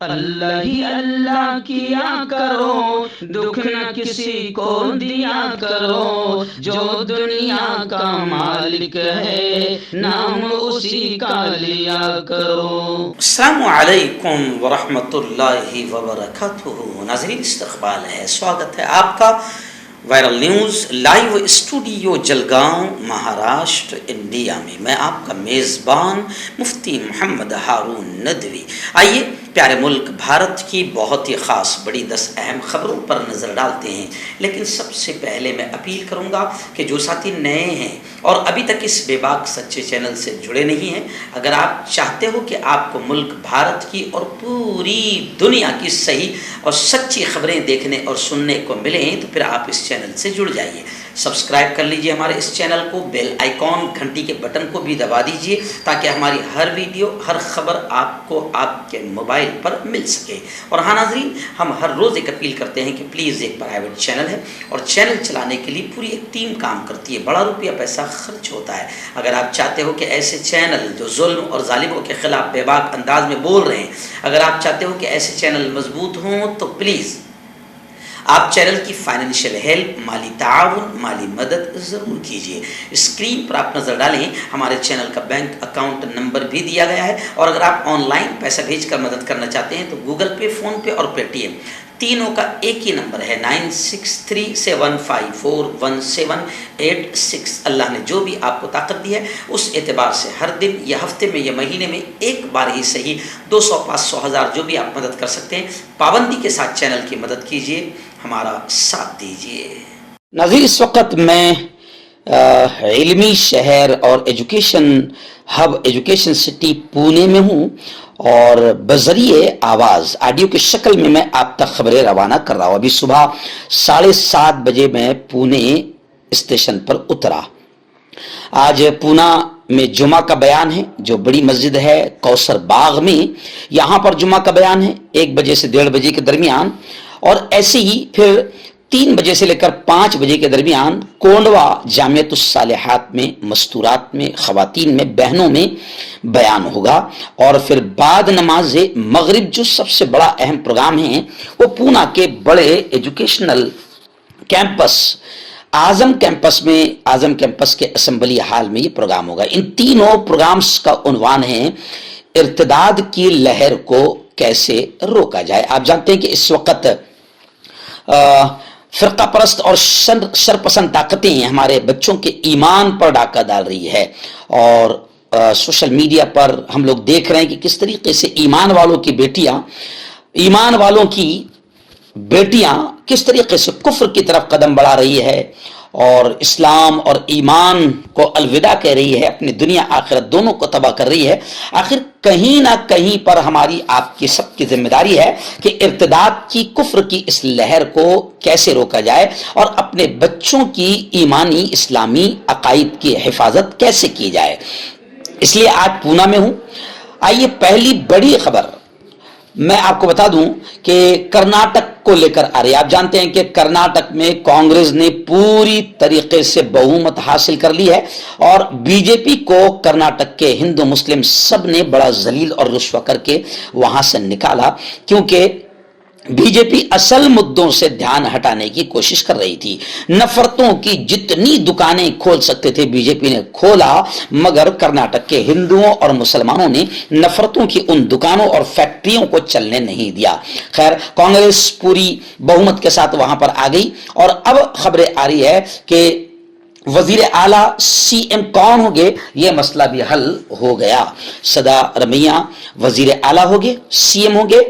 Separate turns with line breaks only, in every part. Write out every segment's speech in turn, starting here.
اللہ ہی اللہ کیا کرو، دکھ نہ کسی کو دیا کرو، جو دنیا کا مالک ہے نام اسی کا لیا کرو۔
السلام علیکم ورحمۃ اللہ وبرکاتہ۔ ناظرین، استقبال ہے، سواگت ہے آپ کا viral news live studio Jalgaon Maharashtra India میں۔ میں آپ کا میزبان مفتی محمد ہارون ندوی۔ آئیے پیارے ملک بھارت کی بہت ہی خاص بڑی 10 اہم خبروں پر نظر ڈالتے ہیں، لیکن سب سے پہلے میں اپیل کروں گا کہ جو ساتھی نئے ہیں اور ابھی تک اس بے باک سچے چینل سے جڑے نہیں ہیں، اگر آپ چاہتے ہو کہ آپ کو ملک بھارت کی اور پوری دنیا کی صحیح اور سچی خبریں دیکھنے اور سننے کو ملیں تو پھر آپ اس چینل سے جڑ جائیے۔ سبسکرائب کر لیجئے ہمارے اس چینل کو، بیل آئیکن گھنٹی کے بٹن کو بھی دبا دیجئے تاکہ ہماری ہر ویڈیو ہر خبر آپ کو آپ کے موبائل پر مل سکے۔ اور ہاں ناظرین، ہم ہر روز ایک اپیل کرتے ہیں کہ پلیز، ایک پرائیویٹ چینل ہے اور چینل چلانے کے لیے پوری ایک ٹیم کام کرتی ہے، بڑا روپیہ پیسہ خرچ ہوتا ہے۔ اگر آپ چاہتے ہو کہ ایسے چینل جو ظلم اور ظالموں کے خلاف بے باک انداز میں بول رہے ہیں، اگر آپ چاہتے ہو کہ ایسے چینل مضبوط ہوں تو پلیز آپ چینل کی فائنینشیل ہیلپ، مالی تعاون، مالی مدد ضرور کیجیے۔ اسکرین پر آپ نظر ڈالیں، ہمارے چینل کا بینک اکاؤنٹ نمبر بھی دیا گیا ہے، اور اگر آپ آن لائن پیسہ بھیج کر مدد کرنا چاہتے ہیں تو گوگل پے، فون پے اور پے ٹی ایم تینوں کا ایک ہی نمبر ہے 9637541786۔ اللہ نے جو بھی آپ کو طاقت دی ہے اس اعتبار سے ہر دن یا ہفتے میں یا مہینے میں ایک بار ہی صحیح 200، 500، 1000 جو بھی آپ مدد کر سکتے ہیں، پابندی کے ساتھ چینل کی مدد کیجیے، ہمارا ساتھ دیجیے۔ ناظرین، اس وقت میں علمی شہر اور ایجوکیشن ہب، ایجوکیشن سٹی پونے میں ہوں، اور بذریعے آواز آڈیو کی شکل میں آپ تک خبریں روانہ کر رہا ہوں۔ ابھی صبح 7:30 بجے میں پونے اسٹیشن پر اترا۔ آج پونا میں جمعہ کا بیان ہے، جو بڑی مسجد ہے کوثر باغ میں، یہاں پر جمعہ کا بیان ہے 1 بجے سے 1:30 بجے کے درمیان، اور ایسے ہی پھر 3 بجے سے لے کر 5 بجے کے درمیان کونڈوا جامعۃ الصالحات میں، مستورات میں، خواتین میں، بہنوں میں بیان ہوگا، اور پھر بعد نماز مغرب جو سب سے بڑا اہم پروگرام ہے وہ پونا کے بڑے ایجوکیشنل کیمپس اعظم کیمپس میں، اعظم کیمپس کے اسمبلی ہال میں یہ پروگرام ہوگا۔ ان تینوں پروگرامز کا عنوان ہے ارتداد کی لہر کو کیسے روکا جائے۔ آپ جانتے ہیں کہ اس وقت فرقہ پرست اور شرپسند طاقتیں ہمارے بچوں کے ایمان پر ڈاکہ ڈال رہی ہے، اور سوشل میڈیا پر ہم لوگ دیکھ رہے ہیں کہ کس طریقے سے ایمان والوں کی بیٹیاں کس طریقے سے کفر کی طرف قدم بڑھا رہی ہے، اور اسلام اور ایمان کو الوداع کہہ رہی ہے، اپنی دنیا آخرت دونوں کو تباہ کر رہی ہے۔ آخر کہیں نہ کہیں پر ہماری آپ کی سب کی ذمہ داری ہے کہ ارتداد کی، کفر کی اس لہر کو کیسے روکا جائے، اور اپنے بچوں کی ایمانی اسلامی عقائد کی حفاظت کیسے کی جائے۔ اس لیے آج پونا میں ہوں۔ آئیے پہلی بڑی خبر میں آپ کو بتا دوں کہ کرناٹک کو لے کر آ رہی ہے۔ آپ جانتے ہیں کہ کرناٹک میں کانگریس نے پوری طریقے سے بہومت حاصل کر لی ہے، اور بی جے پی کو کرناٹک کے ہندو مسلم سب نے بڑا ذلیل اور رسوا کر کے وہاں سے نکالا، کیونکہ بی جے پی اصل مدوں سے دھیان ہٹانے کی کوشش کر رہی تھی۔ نفرتوں کی جتنی دکانیں کھول سکتے تھے بی جے پی نے کھولا، مگر کرناٹک کے ہندوؤں اور مسلمانوں نے نفرتوں کی ان دکانوں اور فیکٹریوں کو چلنے نہیں دیا۔ خیر، کانگریس پوری بہومت کے ساتھ وہاں پر آ گئی، اور اب خبریں آ رہی ہے کہ وزیر اعلیٰ سی ایم کون ہوں گے، یہ مسئلہ بھی حل ہو گیا۔ سدا رمیا وزیر اعلیٰ ہوں گے، سی ایم ہوں گے۔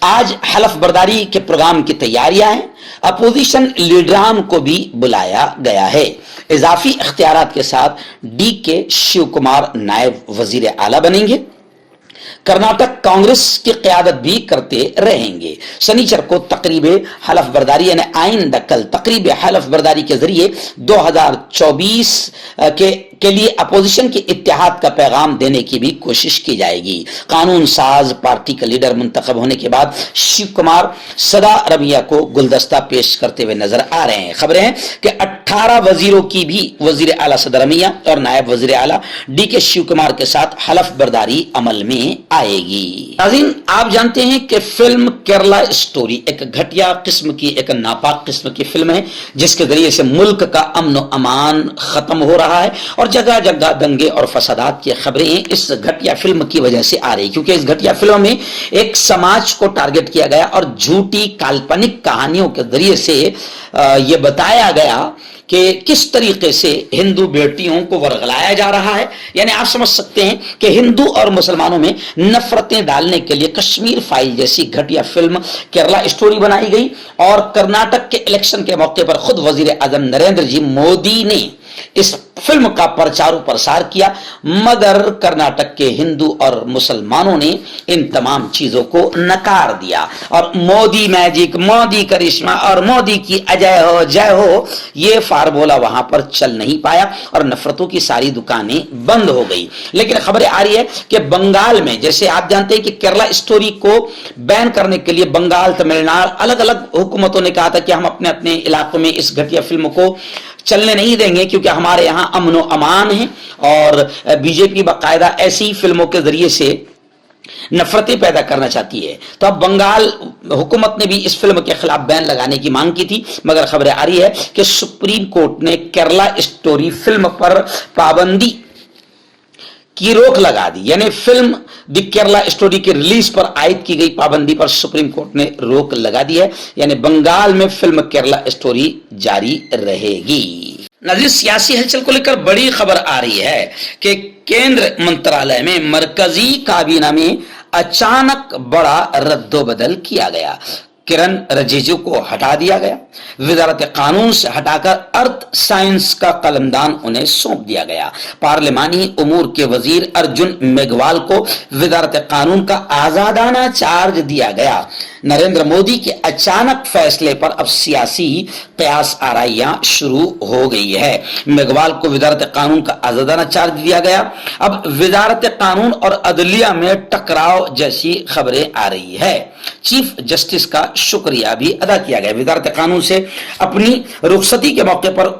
آج حلف برداری کے پروگرام کی تیاریاں ہیں، اپوزیشن لیڈران کو بھی بلایا گیا ہے۔ اضافی اختیارات کے ساتھ ڈی کے شیو کمار نائب وزیر اعلیٰ بنیں گے۔ کرناٹک کانگریس کی قیادت بھی کرتے رہیں گے۔ سنیچر کو تقریب حلف برداری، یعنی آئندہ کل تقریب حلف برداری کے ذریعے 2024 کے کے لیے اپوزیشن کے اتحاد کا پیغام دینے کی بھی کوشش کی جائے گی۔ قانون ساز پارٹی کا لیڈر منتخب ہونے کے بعد شیو کمار سدا رمیا کو گلدستہ پیش کرتے ہوئے نظر آ رہے ہیں۔ خبریں ہیں کہ 18 وزیروں کی بھی وزیر اعلیٰ سدا رمیا اور نائب وزیر اعلیٰ ڈی کے شیو کمار کے ساتھ حلف برداری عمل میں آئے گی۔ ناظرین، آپ جانتے ہیں کہ فلم کیرلا اسٹوری ایک گھٹیا قسم کی، ایک ناپاک قسم کی فلم ہے جس کے ذریعے سے ملک کا امن و امان ختم ہو رہا ہے اور جگہ جگہ دنگے اور فسادات کی خبریں اس گھٹیا فلم کی وجہ سے آ رہی، کیونکہ اس گھٹیا فلم میں ایک سماج کو ٹارگٹ کیا گیا اور جھوٹی کالپنک کہانیوں کے ذریعے سے یہ بتایا گیا کہ کس طریقے سے ہندو بیٹیوں کو ورغلایا جا رہا ہے۔ یعنی آپ سمجھ سکتے ہیں کہ ہندو اور مسلمانوں میں نفرتیں ڈالنے کے لیے کشمیر فائل جیسی گھٹیا فلم کیرلا اسٹوری بنائی گئی، اور کرناٹک کے الیکشن کے موقع پر خود وزیر اعظم نریندر جی مودی نے اس فلم کا پرچار و پرسار کیا، مگر کرناٹک کے ہندو اور مسلمانوں نے ان تمام چیزوں کو نکار دیا، اور مودی میجک، مودی کرشمہ اور مودی کی اجے ہو جے ہو یہ فارمولا وہاں پر چل نہیں پایا اور نفرتوں کی ساری دکانیں بند ہو گئی۔ لیکن خبریں آ رہی ہے کہ بنگال میں، جیسے آپ جانتے ہیں کہ کیرلا اسٹوری کو بین کرنے کے لیے بنگال، تمل ناڈو الگ الگ حکومتوں نے کہا تھا کہ ہم اپنے اپنے علاقوں میں اس گھٹیا فلم کو چلنے نہیں دیں گے کیونکہ ہمارے یہاں امن و امان ہے، اور بی جے پی باقاعدہ ایسی فلموں کے ذریعے سے نفرتیں پیدا کرنا چاہتی ہے۔ تو اب بنگال حکومت نے بھی اس فلم کے خلاف بین لگانے کی مانگ کی تھی، مگر خبریں آ رہی ہے کہ سپریم کورٹ نے کیرلا اسٹوری فلم پر پابندی کی روک لگا دی، یعنی فلم دی کیرلا اسٹوری کی ریلیز پر عائد کی گئی پابندی پر سپریم کورٹ نے روک لگا دی ہے، یعنی بنگال میں فلم کیرلا اسٹوری جاری رہے گی۔ ناظرین، سیاسی ہلچل کو لے کر بڑی خبر آ رہی ہے کہ کیندر منترالیہ میں مرکزی کابینہ میں اچانک بڑا رد و بدل کیا گیا۔ کرن رجیجو کو ہٹا دیا گیا، وزارت قانون سے ہٹا کر ارتھ سائنس کا قلمدان انہیں سونپ دیا گیا۔ پارلیمانی امور کے وزیر ارجن میگھوال کو وزارت قانون کا آزادانہ چارج دیا گیا۔ نریندر مودی کے اچانک فیصلے پر اب سیاسی قیاس آرائیاں شروع ہو گئی ہے۔ میگھوال کو وزارت قانون کا آزادانہ چارج دیا گیا۔ اب وزارت قانون اور عدلیہ میں ٹکراؤ جیسی خبریں آ رہی ہے۔ چیف جسٹس کا شکریہ بھی ادا کیا گیا۔ وزارت قانون سے اپنی رخصتی کے موقع پر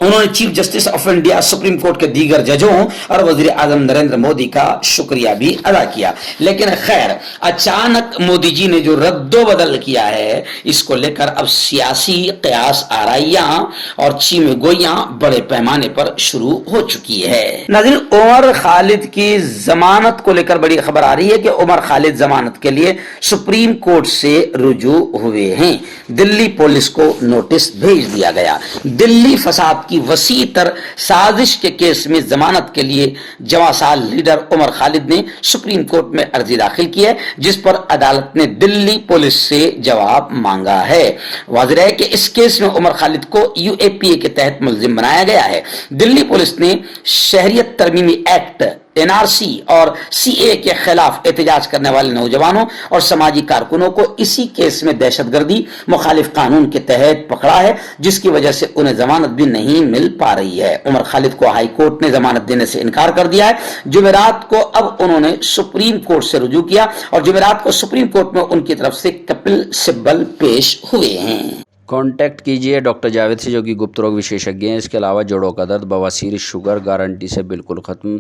انہوں نے chief justice of India, supreme court کے دیگر ججوں اور وزیر اعظم نریندر مودی کا شکریہ بھی ادا کیا۔ لیکن خیر، اچانک مودی جی نے جو رد و بدل کیا ہے اس کو لے کر اب سیاسی قیاس آرائیاں اور چیمے گوئیاں بڑے پیمانے پر شروع ہو چکی ہے۔ ناظرین، عمر خالد کی ضمانت کو لے کر بڑی خبر آ رہی ہے کہ عمر خالد ضمانت کے لیے سپریم کورٹ سے رجوع ہوئے ہیں۔ دلی پولیس کو نوٹس بھیج دیا گیا۔ دلی فساد کی وسیع تر سازش کے کیس میں ضمانت کے لیے جواں سال لیڈر عمر خالد نے سپریم کورٹ میں عرضی داخل کی ہے، جس پر عدالت نے دلی پولیس سے جواب مانگا ہے۔ واضح ہے کہ اس کیس میں عمر خالد کو یو اے پی اے کے تحت ملزم بنایا گیا ہے۔ دلی پولیس نے شہریت ترمیمی ایکٹ NRC اور CA کے خلاف احتجاج کرنے والے نوجوانوں اور سماجی کارکنوں کو اسی کیس میں دہشت گردی مخالف قانون کے تحت پکڑا ہے، جس کی وجہ سے انہیں ضمانت بھی نہیں مل پا رہی ہے۔ عمر خالد کو ہائی کورٹ نے ضمانت دینے سے انکار کر دیا ہے۔ جمعرات کو اب انہوں نے سپریم کورٹ سے رجوع کیا اور جمعرات کو سپریم کورٹ میں ان کی طرف سے کپل سبل پیش ہوئے ہیں۔
کانٹیکٹ کیجیے ڈاکٹر جاوید سے جو کہ گپت روگ وشیشجঞ ہیں۔ اس کے علاوہ جوڑوں کا درد، بواسیر، شوگر گارنٹی سے بالکل ختم،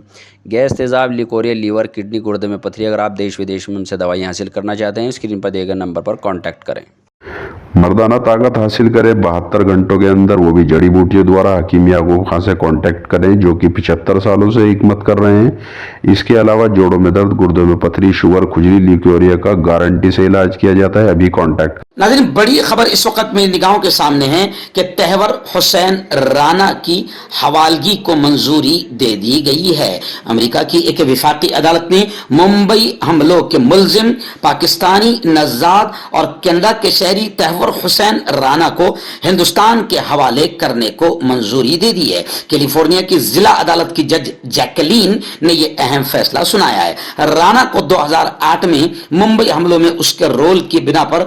گیس، تیزاب، لیکوریا، لیور، کڈنی، گردے میں پتھری۔ اگر آپ دیش ودیش میں ان سے دوائیں حاصل کرنا چاہتے ہیں اسکرین پر دیے گئے نمبر پر کانٹیکٹ کریں۔
مردانہ طاقت حاصل کرے 72 گھنٹوں کے اندر، وہ بھی جڑی بوٹیوں دوارا، حکیم یعقوب خان سے کانٹیکٹ کریں جو کہ 75 سالوں سے حکمت کر رہے ہیں۔ اس کے علاوہ جوڑوں میں درد، گردوں میں پتھری، شوگر، کھجلی، لیکوریا کا گارنٹی سے علاج کیا جاتا ہے۔ ابھی کانٹیکٹ۔
ناظرین، بڑی خبر اس وقت میری نگاہوں کے سامنے ہے کہ تہور حسین رانا کی حوالگی کو منظوری دے دی گئی ہے۔ امریکہ کی ایک وفاقی عدالت نے ممبئی حملوں کے ملزم پاکستانی نژاد اور کینیڈا کے شہری تہور حسین رانا کو ہندوستان کے حوالے کرنے کو منظوری دے دی ہے۔ کیلیفورنیا کی ضلع عدالت کی جج جیکلین نے یہ اہم فیصلہ سنایا ہے۔ رانا کو 2008 میں ممبئی حملوں میں اس کے رول کی بنا پر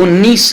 19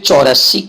84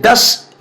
10